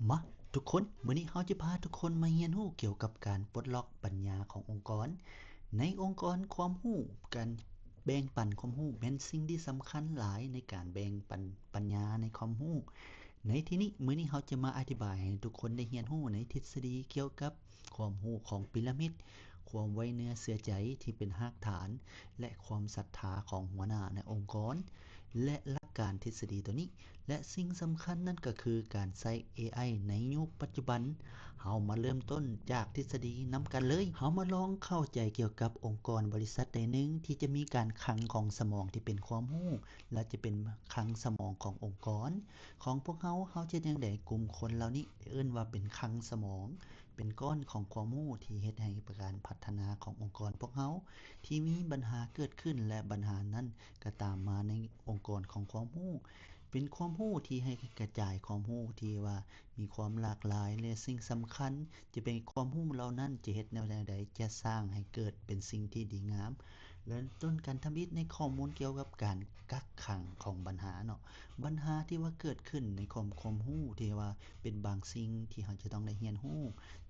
มาทุกคนมื้อนี้เราจะพาทุกคนมาเรียนรู้เกี่ยวกับการปลดล็อกปัญญาขององค์กรในองค์กรความรู้การแบ่งปันความรู้เป็นสิ่งที่สำคัญหลายในการแบ่งปันปัญญาในความรู้ในที่นี้มื้อนี้เราจะมาอธิบายให้ทุกคนได้เรียนรู้ในทฤษฎีเกี่ยวกับความรู้ของพีระมิดความไว้เนื้อเชื่อใจที่เป็นรากฐานและความศรัทธาของหัวหน้าในองค์กรและหลักการทฤษฎีตัวนี้ และสิ่งสำคัญนั่นก็คือการใช้ AI ในยุคปัจจุบันเฮามาเริ่มต้นจากทฤษฎีนำกันเลยเฮามาลองเข้าใจเกี่ยวกับองค์กรบริษัทใดหนึ่งที่จะมีการคลังของสมองที่เป็นความรู้และจะเป็นคลังสมองขององค์กรของพวกเฮาจะจั่งใดกลุ่มคนเหล่านี้เอิ้นว่าเป็นคลังสมองเป็นก้อนของความรู้ที่เฮ็ดให้การพัฒนาขององค์กรพวกเฮาที่มีปัญหาเกิดขึ้นและปัญหานั้นก็ตามมาในองค์กรของความรู้ เป็นความรู้ที่ให้กระจายความรู้ที่ว่ามีความหลากหลายและสิ่งสำคัญจะเป็นความรู้เหล่านั้นจะเฮ็ดแนวใดจะสร้างให้เกิดเป็นสิ่งที่ดีงามและต้นการทำอิฐในข้อมูลเกี่ยวกับการกักขังของปัญหาเนาะปัญหาที่ว่าเกิดขึ้นในความรู้ที่ว่าเป็นบางสิ่งที่เราจะต้องได้เรียนรู้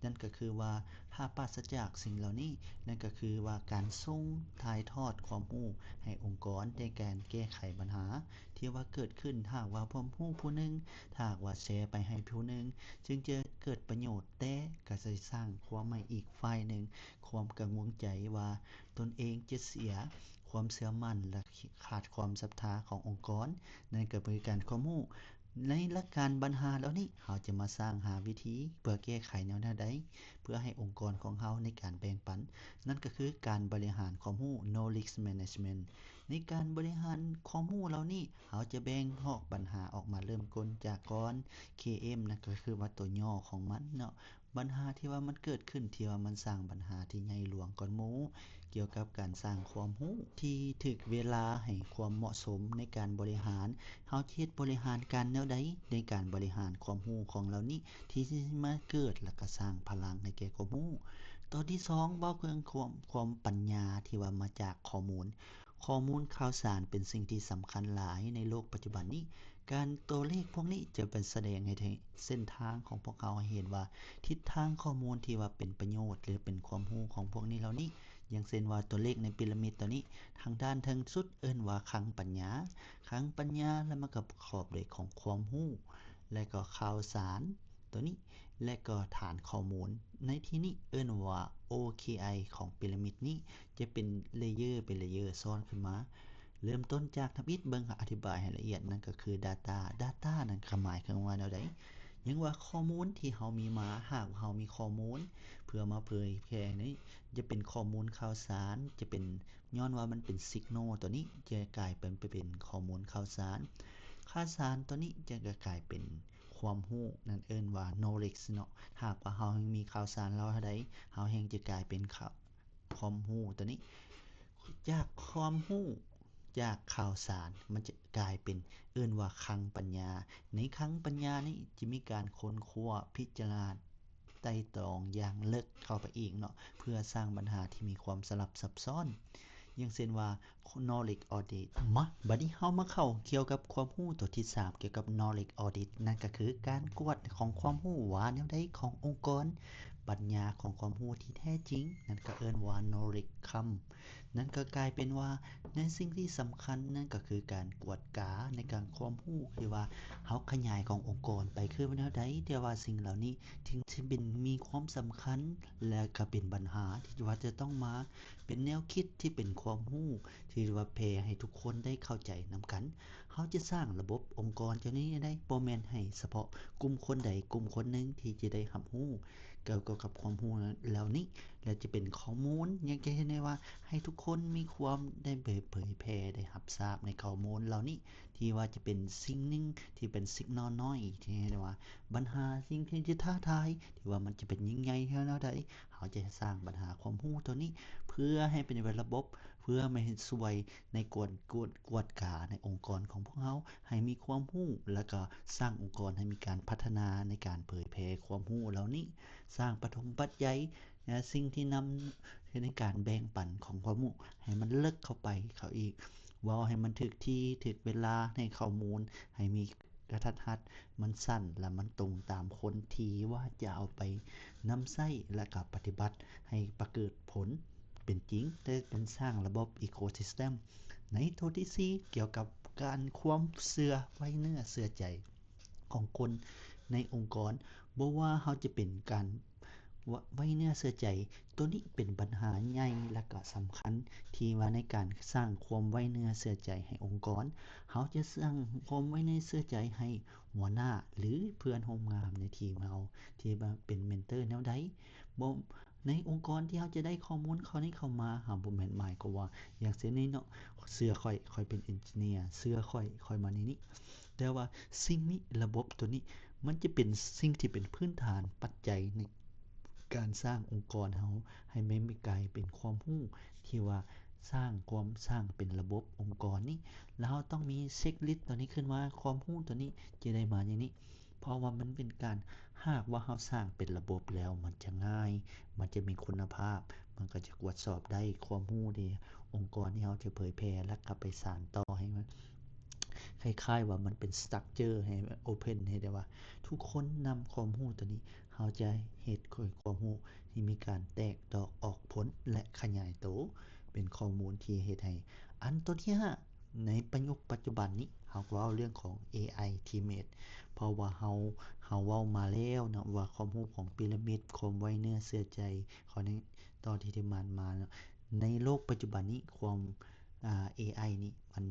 นั่นก็คือว่าถ้าปราศจากสิ่งเหล่านี้นั่นก็คือว่าการส่งถ่ายทอดความรู้ให้องค์กรในการแก้ไขปัญหา ที่ว่าเกิดขึ้นถ้าหากว่าผู้หนึ่งถ้าหากว่าแชร์ไปให้ผู้หนึ่งจึงจะเกิดประโยชน์แต่ก็จะสร้างความให้อีกฝ่ายหนึ่งความกังวลใจว่าตนเองจะเสียความเชื่อมั่นและขาดความศรัทธาขององค์กรนั่นก็เป็นการความรู้ในหลักการปัญหาแล้วนี้เราจะมาสร้างหาวิธีเพื่อแก้ไขแนวใดเพื่อให้องค์กรของเราในการแบ่งปันนั่นก็คือการบริหารความรู้ knowledge management ในการบริหารข้อมูลเหล่านี้เราจะแบ่งออกปัญหาออกมาเริ่มต้นจากก่อน KM นั่นก็คือว่าตัวย่อของมันเนาะปัญหาที่ว่ามันเกิดขึ้นที่ว่ามันสร้างปัญหาที่ใหญ่หลวงก่อนหมู่เกี่ยวกับการสร้างความรู้ที่ถึกเวลาให้ความเหมาะสมในการบริหารเฮาสิเฮ็ดบริหารการแนวใดในการบริหารความรู้ของเหล่านี้ที่สิมาเกิดแล้วก็สร้างพลังให้แก่ความรู้ตอนที่2เว้าเรื่องความปัญญาที่ว่ามาจากข้อมูล ข้อมูลข่าวสารเป็นสิ่งที่สำคัญหลายในโลกปัจจุบันนี้ การตัวเลขพวกนี้จะเป็นแสดงให้เส้นทางของพวกเขาให้เห็นว่าทิศทางข้อมูลที่ว่าเป็นประโยชน์หรือเป็นความรู้ของพวกนี้เหล่านี้อย่างเช่นว่าตัวเลขในพีระมิดตัวนี้ทางด้านเทิงสุดเอิ้นว่าคลังปัญญาคลังปัญญาแล้วมันก็ประกอบด้วยของความรู้และก็ข่าวสารตัวนี้และก็ฐานข้อมูลในที่นี้เอิ้นว่า OKI ของพีระมิดนี้ จะเป็นเป็นเลเยอร์ซ้อนขึ้นมาเริ่มต้นจากทำอิฐเบิ่งอธิบายให้ละเอียดนั่นก็คือ Data นั่นก็หมายถึงว่าแนวใดยังว่าข้อมูลที่เรามีมาหากเรามีข้อมูลเพื่อมาเผยแพร่นี้จะเป็นข้อมูลข่าวสารจะเป็นย้อนว่ามันเป็น Signal ตัวนี้จะกลายเป็นข้อมูลข่าวสารข่าวสารตัวนี้จะกลายเป็นความรู้นั่นเอิ้นว่า knowledge เนาะหากว่าเรามีข่าวสารเราเท่าใดเราแฮ่งจะกลายเป็นความรู้ตัวนี้ จากความรู้จากข่าวสารมันจะกลายเป็นเอิ้นว่าคลังปัญญาในคลังปัญญานี้จะมีการค้นคว้าพิจารณาไตร่ตรองอย่างลึกเข้าไปอีกเนาะเพื่อสร้างปัญหาที่มีความสลับซับซ้อนอย่างเช่นว่า knowledge audit มาบัดนี้เรามาเข้าเกี่ยวกับความรู้ตัวที่3เกี่ยวกับ knowledge audit นั่นก็คือการกวดของความรู้ว่าแนวใดขององค์กรปัญญาของความรู้ที่แท้จริงนั่นก็เอิ้นว่า knowledge คำ นั่นก็กลายเป็นว่าในสิ่งที่สำคัญนั่นก็คือการกวดกาในการความรู้ที่ว่าเฮาขยายขององค์กรไปคือแนวใดแต่ว่าสิ่งเหล่านี้ถึงสิเป็นมีความสำคัญและก็เป็นปัญหาที่ว่าจะต้องมาเป็นแนวคิดที่เป็นความรู้ที่ว่าแพร่ให้ทุกคนได้เข้าใจนำกันเฮาจะสร้างระบบองค์กรเจ้านี้ได้บ่แม่นให้เฉพาะกลุ่มคนใดกลุ่มคนหนึ่งที่จะได้รับรู้เกี่ยวกับความรู้เหล่านี้และจะเป็นข้อมูลอย่างจะเห็นได้ว่า ให้ทุกคนมีความได้เผยแพร่ได้รับทราบในข้อมูลเหล่านี้ที่ว่าจะเป็นสิ่งหนึ่งที่เป็น signal น้อยที่เรียกว่าปัญหาสิ่งที่จะท้าทายที่ว่ามันจะเป็นยิ่งใหญ่แนวใดเขาจะสร้างปัญหาความรู้ตัวนี้เพื่อให้เป็นระบบเพื่อไม่ให้ซวยในกวดกาในองค์กรของพวกเขาให้มีความรู้แล้วก็สร้างองค์กรให้มีการพัฒนาในการเผยแพร่ความรู้เหล่านี้สร้างปฐมปัจจัยสิ่งที่นำ ในการแบ่งปันของความรู้ให้มันลึกเข้าไปเขาอีกเว้าให้มันถึกที่ถึกเวลาในข้อมูลให้มี กระทัดรัดมันสั้นและมันตรงตามคนที่ว่าจะเอาไปนำใช้และก็ปฏิบัติให้ประเกิดผลเป็นจริงได้เป็นสร้างระบบ Ecosystem ในตัวที่ 4 เกี่ยวกับการความเชื่อไว้เนื้อเชื่อใจของคนในองค์กรบ่ว่าเฮาจะเป็นการไว้เนื้อเชื่อใจตัวนี้เป็นปัญหาใหญ่และก็สำคัญที่ว่าในการสร้างความไว้เนื้อเชื่อใจให้องค์กรเฮาจะสร้างความไว้เนื้อเชื่อใจให้หัวหน้าหรือเพื่อนร่วมงานในทีมเราที่ว่าเป็นเมนเทอร์แนวใดบ่ในองค์กรที่เฮาจะได้ข้อมูลเขานี้เข้ามาเฮาบ่แม่นหมายก็ว่าอย่างเช่นนี้เนาะเชื่อข้อยเป็นเอนจิเนียร์เชื่อข้อยมานี่แต่ว่าสิ่งนี้ระบบตัวนี้มันจะเป็นสิ่งที่เป็นพื้นฐานปัจจัยในการสร้างองค์กรเฮาให้แม่นกลายเป็นความรู้ที่ว่าสร้างเป็นระบบองค์กรนี้แล้วเราต้องมีเช็กลิสต์ตัวนี้ขึ้นมาความรู้ตัวนี้จะได้มาอย่างนี้เพราะว่ามันเป็นการหากว่าเราสร้างเป็นระบบแล้วมันจะง่ายมันจะมีคุณภาพมันก็จะตรวจสอบได้ความรู้ดีองค์กรที่เราจะเผยแพร่และก็ไปสานต่อให้มันคล้ายๆว่ามันเป็นสตรักเจอร์ให้โอเพ่นให้ได้ว่าทุกคนนำความรู้ตัวนี้เราจะเฮ็ดความรู้ที่มีการแตกดอกออกผลและขยายโตเป็นข้อมูลที่เฮ็ดให้อันตัวที่5ในประยุกต์ปัจจุบันนี้เราเว้าเรื่องของ AI Teammate เพราะว่าเราเว้ามาแล้วเนาะว่าความรู้ของพีระมิดความไว้เนื้อเชื่อใจของในตอนที่ผ่านมาเนาะในโลกปัจจุบันนี้ความAI นี่มัน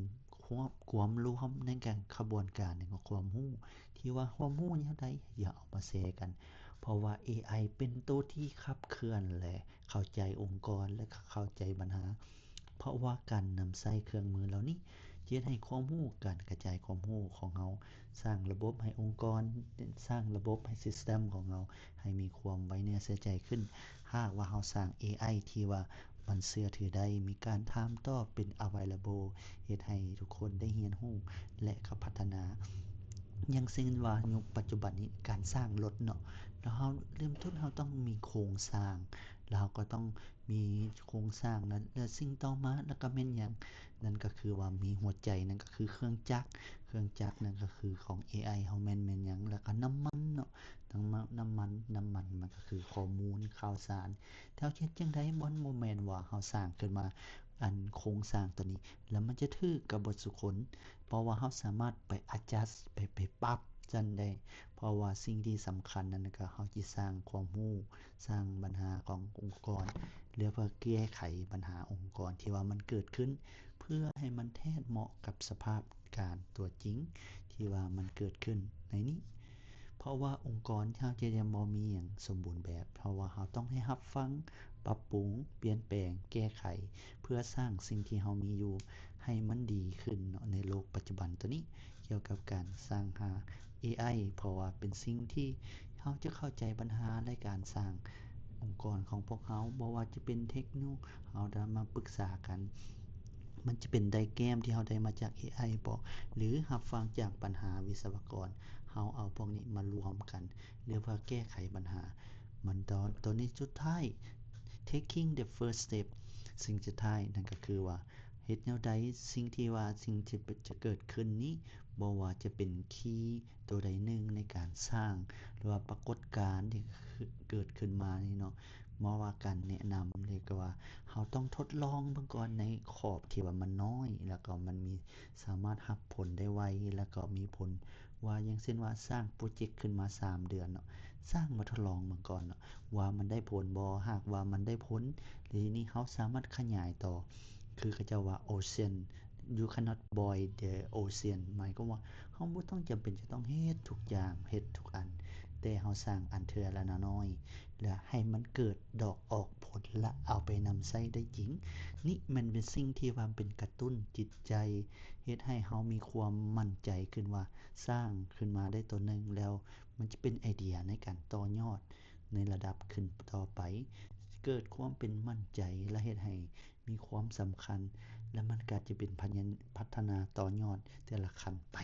ความรวมในการขบวนการของความรู้ที่ว่าความรู้แนวใดอย่าเอามาแชร์กันเพราะว่า AI เป็นตัวที่ขับเคลื่อนและเข้าใจองค์กรและเข้าใจปัญหาเพราะว่าการนำใช้เครื่องมือเหล่านี้เฮ็ดให้ความรู้การกระจายความรู้ของเราสร้างระบบให้องค์กรสร้างระบบให้ System ของเราให้มีความไว้เนื้อเชื่อใจขึ้นหากว่าเราสร้าง AI ที่ว่ามันเชื่อถือได้มีการถามตอบเป็น available เฮ็ดให้ทุกคนได้เรียนรู้และก็พัฒนาอย่างเช่นว่ายุคปัจจุบันนี้การสร้างรถเนาะแล้วเราเริ่มต้นเราต้องมีโครงสร้างแล้วเราก็ต้องมีโครงสร้างนั้นแล้วสิ่งต่อมาแล้วก็แม่นหยังนั่นก็คือว่ามีหัวใจนั่นก็คือเครื่องจักรนั่นก็คือของ AI เราแม่นหยังแล้วก็น้ำมันเนาะน้ำมันมันก็คือข้อมูลข่าวสารแต่เราเฮ็ดจั่งใดบ่แม่นว่าเราสร้างขึ้นมาอันโครงสร้างตัวนี้แล้วมันจะถูกกับเบิดซุคนเพราะว่าเราสามารถไป adjust ไปปรับจั่นได้เพราะว่าสิ่งที่สำคัญนั่นก็เราสิสร้างความรู้สร้างปัญหาขององค์กรหรือว่าแก้ไขปัญหาองค์กรที่ว่ามันเกิดขึ้นเพื่อให้มันแทนเหมาะกับสภาพการตัวจริงที่ว่ามันเกิดขึ้นในนี้เพราะว่าองค์กรที่เราจะยังบ่มีหยังสมบูรณ์แบบเพราะว่าเราต้องให้รับฟังปรับปรุงเปลี่ยนแปลงแก้ไขเพื่อสร้างสิ่งที่เรามีอยู่ให้มันดีขึ้นเนาะในโลกปัจจุบันตัวนี้เกี่ยวกับการสร้างหา AI เพราะว่าเป็นสิ่งที่เราจะเข้าใจปัญหาในการสร้างองค์กรของพวกเราบ่ว่าจะเป็นเทคโนเราได้มาปรึกษากันมันจะเป็นไดแกรมที่เราได้มาจาก AI บ่หรือรับฟังจากปัญหาวิศวกรเราเอาพวกนี้มารวมกันหรือว่าแก้ไขปัญหามันตอนนี้สุดท้าย taking the first step สิ่งสุดท้ายนั่นก็คือว่าเฮ็ดแนวใดสิ่งที่ว่าสิ่งที่จะเกิดขึ้นนี้บ่ว่าจะเป็นคีย์ตัวใดหนึ่งในการสร้างหรือว่าปรากฏการณ์ที่เกิดขึ้นมานี่เนาะบ่ว่าการแนะนำเรียกว่าเราต้องทดลองเบิ่งก่อนในขอบที่ว่ามันน้อยแล้วก็มันมีสามารถรับผลได้ไวแล้วก็มีผลว่าอย่างเช่นว่าสร้างพรอเจกต์ขึ้นมา3เดือนเนาะสร้างมาทดลองเบิ่งก่อนเนาะว่ามันได้ผลบ่หากว่ามันได้ผลทีนี้เราสามารถขยายต่อคือเขาเจ้าว่า Ocean you cannot boil the ocean หมายความว่าเราบ่ต้องจำเป็นจะต้องเฮ็ดทุกอย่างเฮ็ดทุกอันแต่เราสร้างอันเทื่อละน้อยๆและให้มันเกิดดอกออกผลและเอาไปนำใช้ได้จริงนี่มันเป็นสิ่งที่ว่าเป็นกระตุ้นจิตใจเฮ็ดให้เรามีความมั่นใจขึ้นว่าสร้างขึ้นมาได้ตัวหนึ่งแล้วมันจะเป็นไอเดียในการต่อยอดในระดับขึ้นต่อไปเกิดความเป็นมั่นใจและเฮ็ดให้มีความสำคัญและมันก็จะเป็นพัฒนาต่อยอดแต่ละขั้นไป